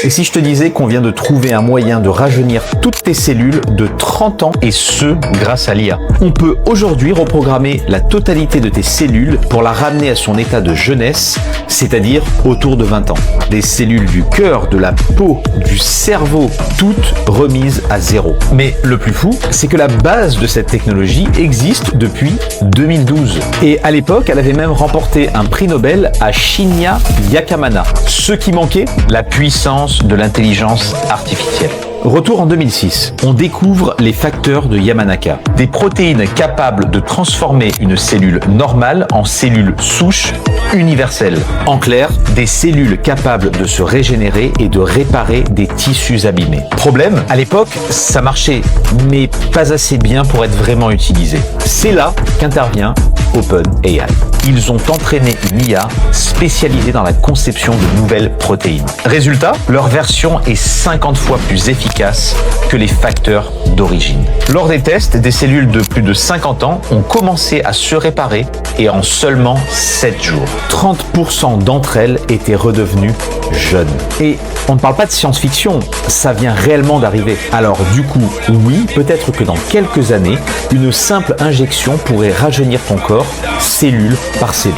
Et si je te disais qu'on vient de trouver un moyen de rajeunir toutes tes cellules de 30 ans, et ce, grâce à l'IA. On peut aujourd'hui reprogrammer la totalité de tes cellules pour la ramener à son état de jeunesse, c'est-à-dire autour de 20 ans. Des cellules du cœur, de la peau, du cerveau, toutes remises à zéro. Mais le plus fou, c'est que la base de cette technologie existe depuis 2012. Et à l'époque, elle avait même remporté un prix Nobel à Shinya Yakamana. Ce qui manquait, la puissance de l'intelligence artificielle. Retour en 2006, on découvre les facteurs de Yamanaka, des protéines capables de transformer une cellule normale en cellule souche universelle. En clair, des cellules capables de se régénérer et de réparer des tissus abîmés. Problème, à l'époque, ça marchait, mais pas assez bien pour être vraiment utilisé. C'est là qu'intervient OpenAI. Ils ont entraîné une IA spécialisée dans la conception de nouvelles protéines. Résultat, leur version est 50 fois plus efficace que les facteurs d'origine. Lors des tests, des cellules de plus de 50 ans ont commencé à se réparer et en seulement 7 jours. 30% d'entre elles étaient redevenues jeunes. Et on ne parle pas de science-fiction, ça vient réellement d'arriver. Alors du coup, oui, peut-être que dans quelques années, une simple injection pourrait rajeunir ton corps, cellule par cellule.